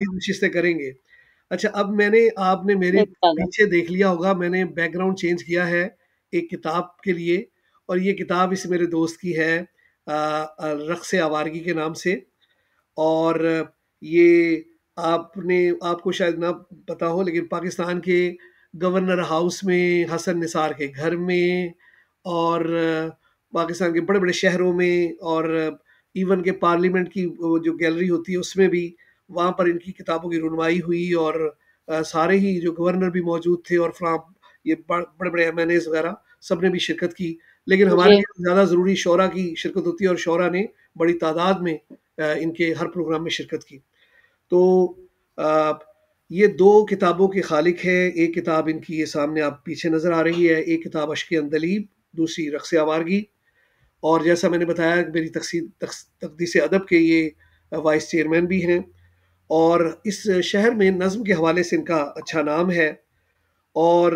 نشستیں کریں گے. اچھا اب آپ نے میرے پیچھے دیکھ لیا ہوگا، میں نے بیک گراؤنڈ چینج کیا ہے ایک کتاب کے لیے، اور یہ کتاب اس میرے دوست کی ہے رقص آوارگی کے نام سے. اور یہ آپ کو شاید نہ پتا ہو، لیکن پاکستان کے گورنر ہاؤس میں، حسن نثار کے گھر میں، اور پاکستان کے بڑے بڑے شہروں میں، اور ایون کے پارلیمنٹ کی جو گیلری ہوتی ہے اس میں بھی، وہاں پر ان کی کتابوں کی رونمائی ہوئی. اور سارے ہی جو گورنر بھی موجود تھے، اور یہ بڑے بڑے ایم این ایز وغیرہ سب نے بھی شرکت کی. لیکن ہمارے لیے زیادہ ضروری شعراء کی شرکت ہوتی ہے، اور شعراء نے بڑی تعداد میں ان کے ہر پروگرام میں شرکت کی. تو یہ 2 کتابوں کے خالق ہیں. ایک کتاب ان کی یہ سامنے آپ پیچھے نظر آ رہی ہے، ایک کتاب اشک عندلیب، دوسری رقص آوارگی. اور جیسا میں نے بتایا میری تقدیس ادب کے یہ وائس چیئرمین بھی ہیں، اور اس شہر میں نظم کے حوالے سے ان کا اچھا نام ہے. اور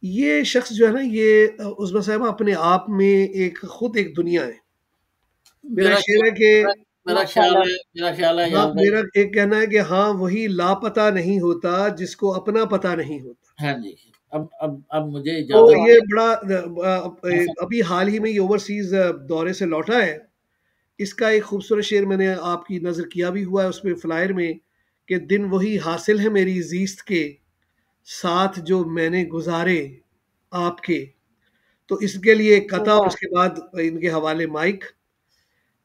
یہ شخص جو ہے نا، یہ عظمیٰ صاحبہ اپنے آپ میں خود ایک دنیا ہے. میرا شعر ہے کہ میرا خیال ہے ہاں، میرا ایک کہنا ہے کہ ہاں وہی لاپتہ نہیں ہوتا جس کو اپنا پتہ نہیں ہوتا. ہاں جی. اب مجھے تو اجازت یہ بڑا ابھی حال ہی میں یہ اوورسیز دورے سے لوٹا ہے. اس کا ایک خوبصورت شعر میں نے آپ کی نظر کیا بھی ہوا ہے اس میں فلائر میں، کہ دن وہی حاصل ہے میری زیست کے، ساتھ جو میں نے گزارے آپ کے. تو اس کے لیے ایک قطع، اور اس کے بعد ان کے حوالے مائک،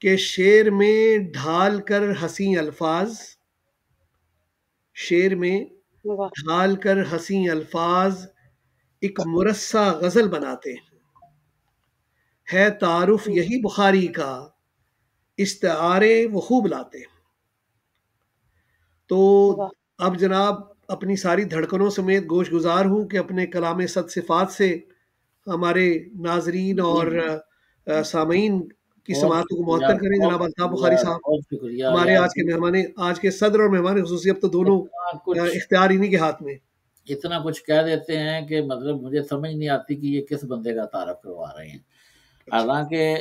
کہ شعر میں ڈھال کر حسین الفاظ، شعر میں ڈھال کر حسین الفاظ ایک مرصع غزل بناتے ہیں. ہے تعارف یہی بخاری کا، استعارے وہ خوب لاتے ہیں. تو اب جناب اپنی ساری دھڑکنوں سمیت گوش گزار ہوں کہ اپنے کلام صد صفات سے ہمارے ناظرین اور سامعین کی سماعتوں کو معطر کریں. جناب الطاف بخاری صاحب بہت شکریہ ہمارے یار. آج کے مہمان، آج کے صدر اور مہمان خصوصی، اب تو دونوں اختیار انہی کے ہاتھ میں. اتنا کچھ کہہ دیتے ہیں کہ مطلب مجھے سمجھ نہیں آتی کہ یہ کس بندے کا تعارف کروا رہے ہیں. حالانکہ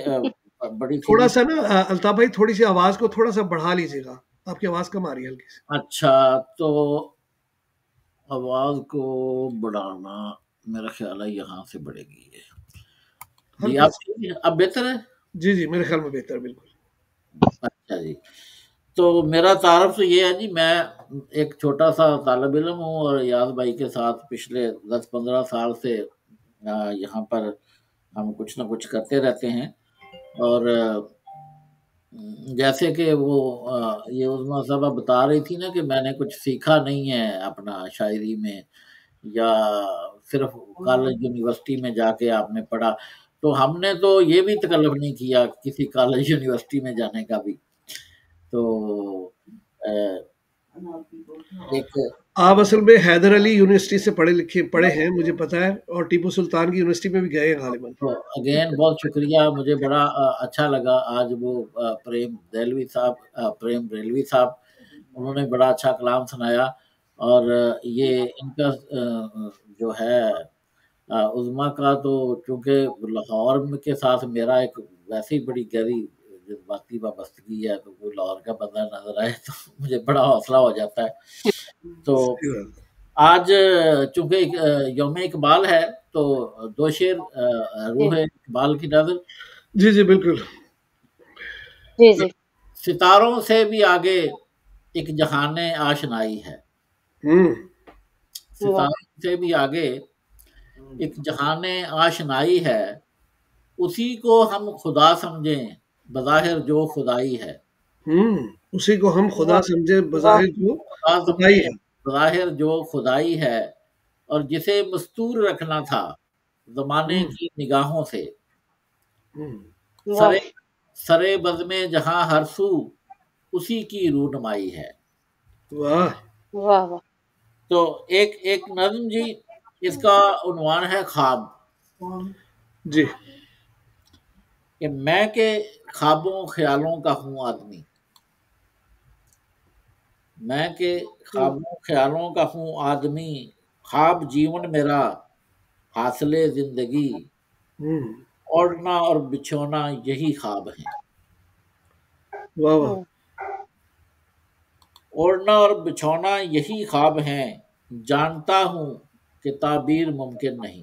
بڑی تھوڑا سیدھی. سا نا الطاف بھائی، تھوڑی سی آواز کو تھوڑا سا بڑھا لیجیے گا، آپ کی آواز کم آ رہی ہے ہلکی سی. اچھا، تو آواز کو بڑھانا میرا خیال ہے یہاں سے بڑھے گی. جی ہلکا سی. اب بہتر ہے. جی میرے خیال میں بہتر، بالکل. اچھا جی. تو میرا تعارف تو یہ ہے جی، میں ایک چھوٹا سا طالب علم ہوں، اور یاز بھائی کے ساتھ پچھلے 10-15 سال سے یہاں پر ہم کچھ نہ کچھ کرتے رہتے ہیں. اور جیسے کہ وہ یہ عظمیٰ صاحبہ بتا رہی تھی نا کہ میں نے کچھ سیکھا نہیں ہے اپنا شاعری میں، یا صرف کالج یونیورسٹی میں جا کے آپ نے پڑھا. تو ہم نے تو یہ بھی تکلف نہیں کیا کسی کالج یونیورسٹی میں جانے کا بھی. تو ایک آپ اصل میں حیدر علی یونیورسٹی سے پڑھے ہیں مجھے پتا ہے، اور ٹیپو سلطان کی یونیورسٹی میں بھی گئے ہیں غالباً. تو اگین بہت شکریہ. مجھے بڑا اچھا لگا آج وہ پریم ریلوی صاحب انہوں نے بڑا اچھا کلام سنایا. اور یہ ان کا جو ہے عظمیٰ کا، تو چونکہ لاہور کے ساتھ میرا ایک ویسے ہی بڑی گہری جذباتی وابستگی ہے، تو کوئی لاہور کا بندہ نظر آئے تو مجھے بڑا حوصلہ ہو جاتا ہے. تو آج چونکہ یوم اقبال ہے، تو 2 شعر روح اقبال کی نظر. جی بالکل. ستاروں سے بھی آگے ایک جہان آشنائی ہے. ستاروں سے بھی آگے ایک جہان آشنائی ہے، اسی کو ہم خدا سمجھیں بظاہر جو خدائی ہے. اسی کو ہم خدا سمجھے بظاہر جو خدائی ہے. بظاہر جو خدائی ہے، اور جسے مستور رکھنا تھا زمانے کی نگاہوں سے. سرے بزم جہاں ہر سو اسی کی رونمائی ہے. واہ. تو ایک نظم جی، اس کا عنوان ہے خواب. جی. کہ میں کہ خوابوں خیالوں کا ہوں آدمی، میں کہ خوابوں خیالوں کا ہوں آدمی، خواب جیون میرا حاصل زندگی، اوڑھنا اور بچھونا یہی خواب ہیں. واہ. اوڑھنا اور بچھونا یہی خواب ہیں، جانتا ہوں کہ تعبیر ممکن نہیں،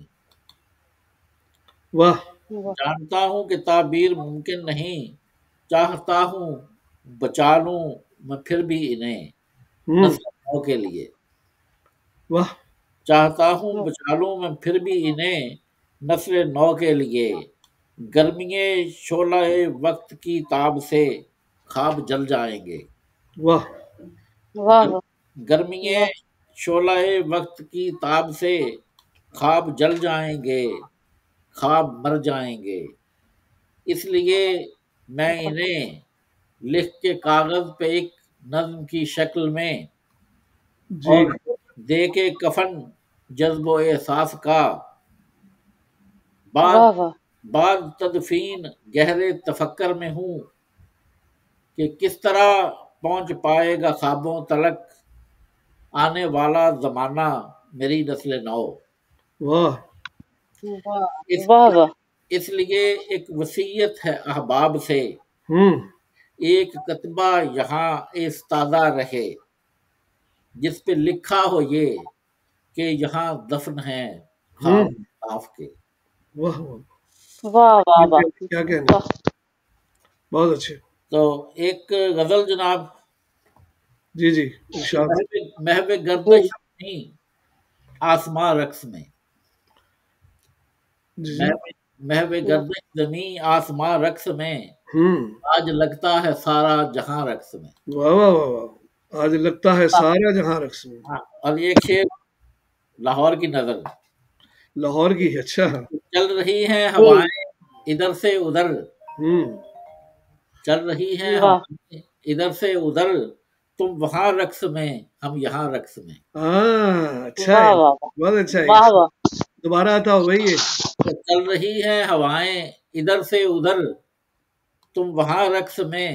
واہ، جانتا ہوں کہ تعبیر ممکن نہیں، چاہتا ہوں بچا لوں میں پھر بھی انہیں ہوں، نسل نو کے لیے، واہ، چاہتا ہوں بچا لوں میں پھر بھی انہیں نسل نو کے لیے، گرمیے شعلہ وقت کی تاب سے خواب جل جائیں گے، واہ، گرمیے شعلہ وقت کی تاب سے خواب جل جائیں گے، خواب مر جائیں گے، اس لیے میں انہیں لکھ کے کاغذ پہ ایک نظم کی شکل میں جی، اور دے کے کفن جذب و احساس کا، بعد بعد تدفین گہرے تفکر میں ہوں کہ کس طرح پہنچ پائے گا خوابوں تلک آنے والا زمانہ میری نسل نو، واہ، اس اس لیے ایک وصیت ہے احباب سے، ہوں، ایک کتبہ یہاں ایستادہ رہے، جس پہ لکھا ہو یہ کہ یہاں دفن ہیں ہوں، خواب صاف کے۔ واہ، واہ، کیا کہنے، بہت اچھے، تو ایک غزل جناب، جی جی، کہ ارشاد، محو گردش نہیں آسماں رقص میں، جی جی، محو گردش زمیں آسماں رقص میں، ہوں، آج لگتا ہے سارا جہاں رقص میں۔ واہ واہ واہ واہ، آج لگتا ہے سارا جہاں رقص میں، ہاں، اور یہ ایک شعر لاہور کی نظر، لاہور کی، اچھا، چل رہی ہیں ہوائیں ادھر سے ادھر، ہوں، چل رہی ہیں ہوائیں ادھر سے ادھر، تم وہاں رقص میں ہم یہاں رقص میں، ہاں، اچھا ہے، بہت اچھا ہے، دوبارہ آتا ہو بھائی یہ، چل رہی ہیں ہوائیں ادھر سے ادھر، تم وہاں رقص میں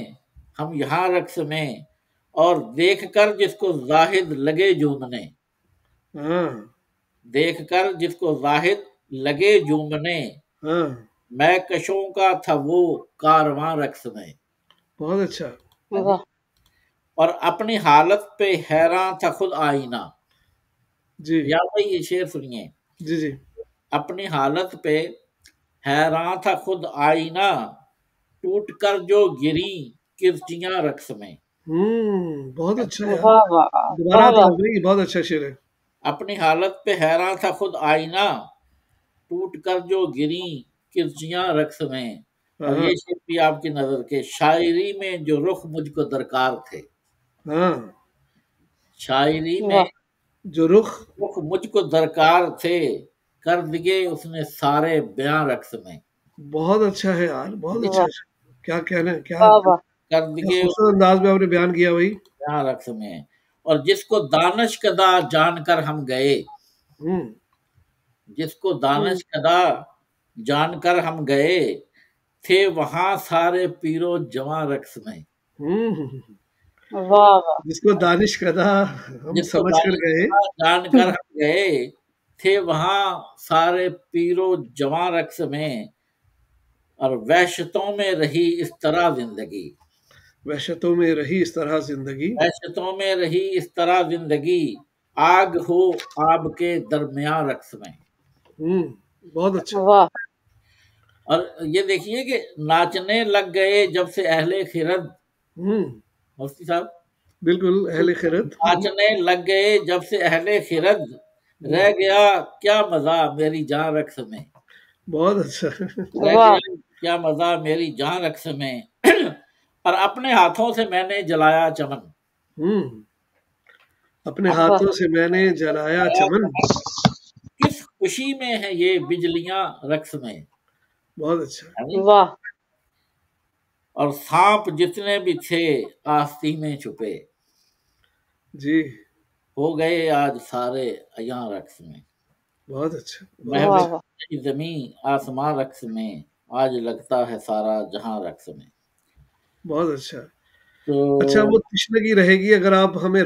ہم یہاں رقص میں، اور دیکھ کر جس کو زاہد لگے جومنے، ہاں، دیکھ کر جس کو زاہد لگے جومنے، ہاں، میں کشوں کا تھا وہ کارواں رقص میں، بہت اچھا، اور اپنی حالت پہ حیراں تھا خود آئینہ، جی، یا بھائی یہ شعر سنیے، جی جی، اپنی حالت پہ حیراں تھا خود آئینہ، ٹوٹ کر جو گری کرچیاں رقص میں، بہت اچھا یار، دوبارہ آتا ہو بھائی، بہت اچھا شعر ہے، اپنی حالت پہ حیراں تھا خود آئینہ، ٹوٹ کر جو گری کرچیاں رقص میں، اور ہاں، یہ شعر بھی آپ کی نظر کے، شاعری میں جو رخ مجھ کو درکار تھے، ہاں، شاعری میں جو رخ، رخ مجھ کو درکار تھے، کر دیے اس نے سارے بیاں رقص میں، بہت اچھا ہے یار، بہت اچھا ہے، کیا کہنا ہے، کیا کر کیا دیے خوبصورت انداز میں آپ نے بیان کیا بھائی، بیاں رقص میں، اور جس کو دانش کدا جان کر ہم گئے، ہوں، جس کو دانش کدا جان کر ہم گئے، تھے وہاں سارے پیر و جواں رقص میں، ہوں، جس کو دانش کدا ہم جس کو سمجھ کر دانش گئے، کدا جان کر ہم گئے، تھے وہاں سارے پیر و جواں رقص میں، اور وحشتوں میں رہی اس طرح زندگی، وحشتوں میں رہی اس طرح زندگی، وحشتوں میں رہی اس طرح زندگی، آگ ہو آب کے درمیاں رقص میں، ہوں، بہت اچھا، اور یہ دیکھیے کہ ناچنے لگ گئے جب سے اہل خرد، ہوں، مفتی صاحب، بالکل اہل خیرت، ناچنے لگ گئے جب سے اہل خرد، رہ گیا کیا مزہ میری جاں رقص میں، بہت اچھا، رہ گیا کیا مزہ میری جاں رقص میں، اور اپنے ہاتھوں سے میں نے جلایا چمن، ہوں، اپنے ہاتھوں سے میں نے جلایا چمن، کس خوشی میں ہے یہ بجلیاں رقص میں، بہت اچھا، اور سانپ جتنے بھی تھے آستی میں چھپے، جی، ہو گئے آج سارے عیاں رقص میں، بہت اچھا، بہت محو اچھا، زمیں آسماں رقص میں، آج لگتا ہے سارا جہاں رقص میں، بہت اچھا، تو اچھا وہ تشنگی رہے گی اگر آپ ہمیں